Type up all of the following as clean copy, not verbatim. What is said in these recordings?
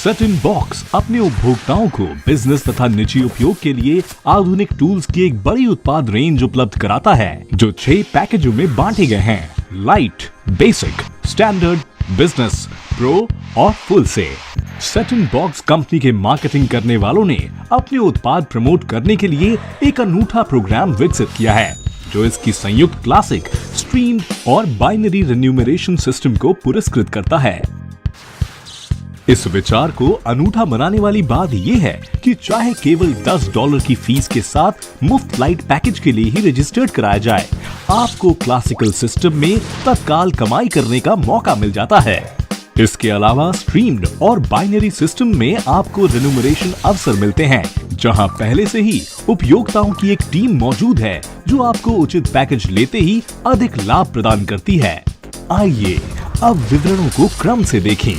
Set इन box अपने उपभोक्ताओं को बिजनेस तथा निजी उपयोग के लिए आधुनिक टूल्स की एक बड़ी उत्पाद रेंज उपलब्ध कराता है जो 6 पैकेजों में बांटे गए हैं। Light, basic, standard, business, pro और फुल से। सेट इन बॉक्स कंपनी के मार्केटिंग करने वालों ने अपने उत्पाद प्रमोट करने के लिए एक अनूठा प्रोग्राम विकसित किया है जो इसकी संयुक्त क्लासिक, स्ट्रीम और बाइनरी रेन्यूमरेशन सिस्टम को पुरस्कृत करता है। इस विचार को अनूठा बनाने वाली बात यह है कि चाहे केवल $10 की फीस के साथ मुफ्त लाइट पैकेज के लिए ही रजिस्टर्ड कराया जाए, आपको क्लासिकल सिस्टम में तत्काल कमाई करने का मौका मिल जाता है। इसके अलावा स्ट्रीम्ड और बाइनरी सिस्टम में आपको रेन्यूमरेशन अवसर मिलते हैं, जहां पहले से ही उपयोक्ताओं की एक टीम मौजूद है जो आपको उचित पैकेज लेते ही अधिक लाभ प्रदान करती है। आइए अब विवरणों को क्रम से देखें।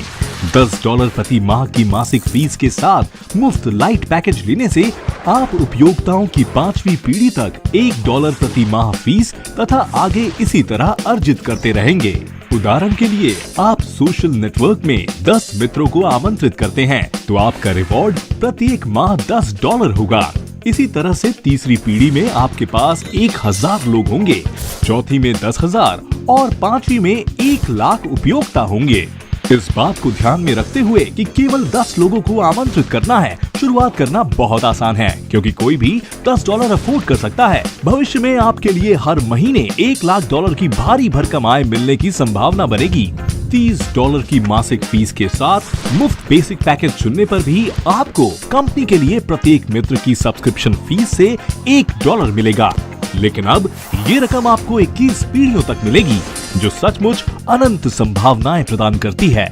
$10 प्रति माह की मासिक फीस के साथ मुफ्त लाइट पैकेज लेने से आप उपयोक्ताओं की 5वीं पीढ़ी तक $1 प्रति माह फीस तथा आगे इसी तरह अर्जित करते रहेंगे। उदाहरण के लिए आप सोशल नेटवर्क में 10 मित्रों को आमंत्रित करते हैं तो आपका रिवॉर्ड प्रत्येक माह $10 होगा। इसी तरह से तीसरी पीढ़ी में आपके पास 1000 लोग होंगे, चौथी में 10,000 और 5वीं में 1 लाख उपयोक्ता होंगे। इस बात को ध्यान में रखते हुए कि केवल 10 लोगों को आमंत्रित करना है, शुरुआत करना बहुत आसान है क्योंकि कोई भी $10 अफोर्ड कर सकता है। भविष्य में आपके लिए हर महीने $1 लाख की भारी भरकम आय मिलने की संभावना बनेगी। $30 की मासिक फीस के साथ मुफ्त बेसिक पैकेज चुनने पर भी आपको कंपनी के लिए प्रत्येक मित्र की सब्सक्रिप्शन फीस से $1 मिलेगा। लेकिन अब ये रकम आपको 21 पीढ़ियों तक मिलेगी जो सचमुच अनंत संभावनाएं प्रदान करती है।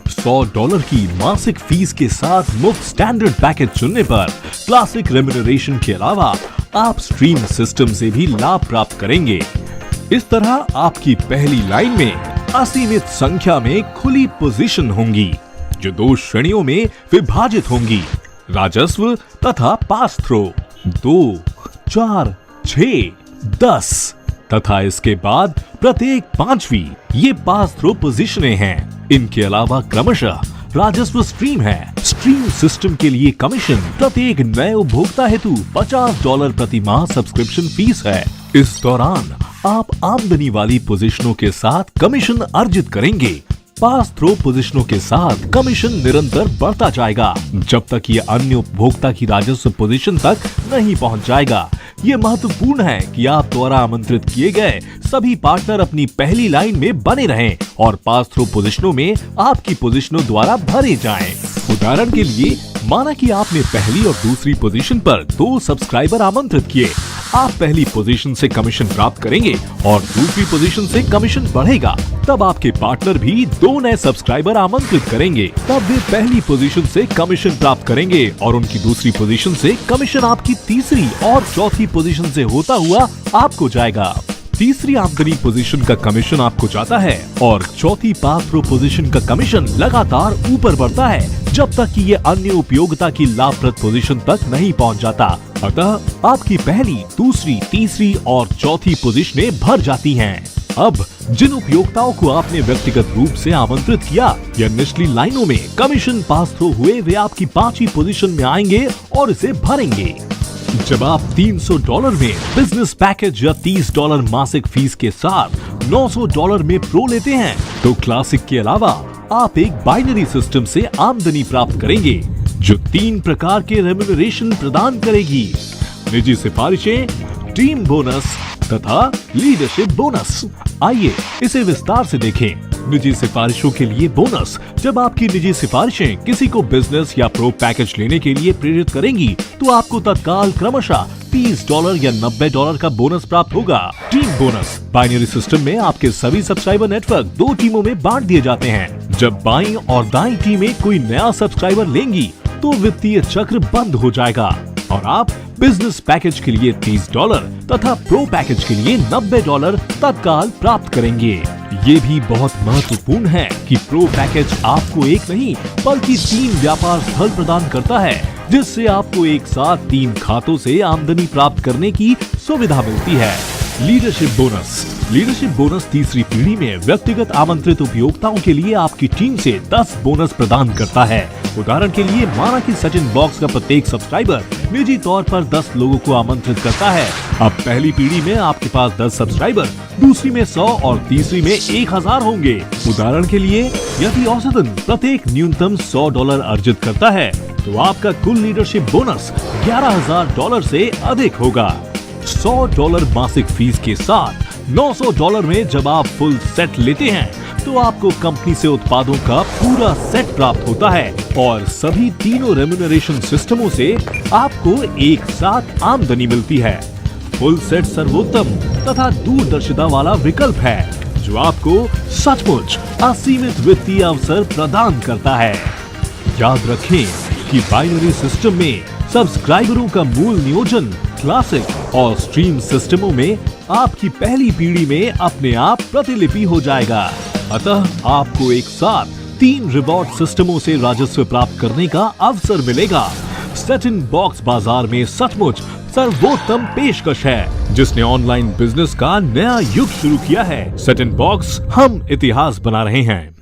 $100 की मासिक फीस के साथ मुफ्त स्टैंडर्ड पैकेज चुनने पर क्लासिक रेम्यूनरेशन के अलावा आप स्ट्रीम सिस्टम से भी लाभ प्राप्त करेंगे। इस तरह आपकी पहली लाइन में असीमित संख्या में खुली पोजीशन होंगी जो 2 श्रेणियों में विभाजित होंगी, राजस्व तथा पास थ्रो। 2, 4, 6, 10 तथा इसके बाद प्रत्येक 5वीं ये पास थ्रो पोजीशनें हैं। इनके अलावा क्रमशः राजस्व स्ट्रीम है। स्ट्रीम सिस्टम के लिए कमीशन प्रत्येक नए उपभोक्ता हेतु $50 प्रति माह सब्सक्रिप्शन फीस है। इस दौरान आप आमदनी वाली पोजीशनों के साथ कमीशन अर्जित करेंगे। पास थ्रो पोजीशनों के साथ कमीशन निरंतर बढ़ता जाएगा जब तक ये अन्य उपभोक्ता की राजस्व पोजीशन तक नहीं पहुंच जाएगा। ये महत्वपूर्ण है कि आप द्वारा आमंत्रित किए गए सभी पार्टनर अपनी पहली लाइन में बने रहें और पास थ्रो पोजीशनों में आपकी पोजीशनों द्वारा भरे जाएं। उदाहरण के लिए माना कि आपने पहली और दूसरी पोजीशन पर 2 सब्सक्राइबर आमंत्रित किए। आप पहली पोजीशन से कमीशन प्राप्त करेंगे और दूसरी पोजीशन से कमीशन बढ़ेगा। तब आपके पार्टनर भी 2 नए सब्सक्राइबर आमंत्रित करेंगे। तब वे पहली पोजीशन से कमीशन प्राप्त करेंगे और उनकी दूसरी पोजीशन से कमीशन आपकी तीसरी और चौथी पोजीशन से होता हुआ आपको जाएगा। तीसरी आमदनी पोजीशन का कमीशन आपको जाता है और चौथी पास थ्रो पोजीशन का कमीशन लगातार ऊपर बढ़ता है जब तक कि ये अन्य उपयोगिता की लाभप्रद पोजीशन तक नहीं पहुंच जाता। अतः आपकी पहली, दूसरी, तीसरी और चौथी पोजीशनें भर जाती हैं। अब जिन उपयोक्ताओं को आपने व्यक्तिगत रूप से आमंत्रित किया या निचली लाइनों में कमीशन पास थ्रो हुए, वे आपकी 5वीं पोजीशन में आएंगे और इसे भरेंगे। जब आप $300 में बिजनेस पैकेज या $30 मासिक फीस के साथ $900 में प्रो लेते हैं तो क्लासिक के अलावा आप एक बाइनरी सिस्टम से आमदनी प्राप्त करेंगे जो 3 प्रकार के रेम्यूनरेशन प्रदान करेगी: निजी सिफारिशें, टीम बोनस तथा लीडरशिप बोनस। आइए इसे विस्तार से देखें। निजी सिफारिशों के लिए बोनस: जब आपकी निजी सिफारिशें किसी को बिजनेस या प्रो पैकेज लेने के लिए प्रेरित करेंगी तो आपको तत्काल क्रमशः $30 या $90 का बोनस प्राप्त होगा। टीम बोनस: बाइनरी सिस्टम में आपके सभी सब्सक्राइबर नेटवर्क 2 टीमों में बांट दिए जाते हैं। जब बाईं और दाईं टीमें कोई नया सब्सक्राइबर लेंगी तो वित्तीय चक्र बंद हो जाएगा और आप बिजनेस पैकेज के लिए $30 तथा प्रो पैकेज के लिए $90 तत्काल प्राप्त करेंगे। ये भी बहुत महत्वपूर्ण है कि प्रो पैकेज आपको एक नहीं बल्कि 3 व्यापार स्थल प्रदान करता है जिससे आपको एक साथ 3 खातों से आमदनी प्राप्त करने की सुविधा मिलती है। लीडरशिप बोनस: लीडरशिप बोनस तीसरी पीढ़ी में व्यक्तिगत आमंत्रित उपयोक्ताओं के लिए आपकी टीम से 10 बोनस प्रदान करता है। उदाहरण के लिए माना कि सेटिन बॉक्स का प्रत्येक सब्सक्राइबर निजी तौर पर 10 लोगों को आमंत्रित करता है। अब पहली पीढ़ी में आपके पास 10 सब्सक्राइबर, दूसरी में 100 और तीसरी में 1000 होंगे। उदाहरण के लिए यदि औसतन प्रत्येक न्यूनतम $100 अर्जित करता है तो आपका कुल लीडरशिप बोनस $11,000 से अधिक होगा। $100 मासिक फीस के साथ $900 में जब आप फुल सेट लेते हैं तो आपको कंपनी से उत्पादों का पूरा सेट प्राप्त होता है और सभी तीनों रेम्यूनरेशन सिस्टमों से आपको एक साथ आमदनी मिलती है। फुल सेट सर्वोत्तम तथा दूरदर्शिता वाला विकल्प है जो आपको सचमुच असीमित वित्तीय अवसर प्रदान करता है। याद रखें कि बाइनरी सिस्टम में सब्सक्राइबरों का मूल नियोजन क्लासिक और स्ट्रीम सिस्टमों में आपकी पहली पीढ़ी में अपने आप प्रतिलिपि हो जाएगा। अतः आपको एक साथ 3 रिवॉर्ड सिस्टमों से राजस्व प्राप्त करने का अवसर मिलेगा। सेटिन बॉक्स बाजार में सचमुच सर्वोत्तम पेशकश है जिसने ऑनलाइन बिजनेस का नया युग शुरू किया है। सेटिन बॉक्स, हम इतिहास बना रहे हैं।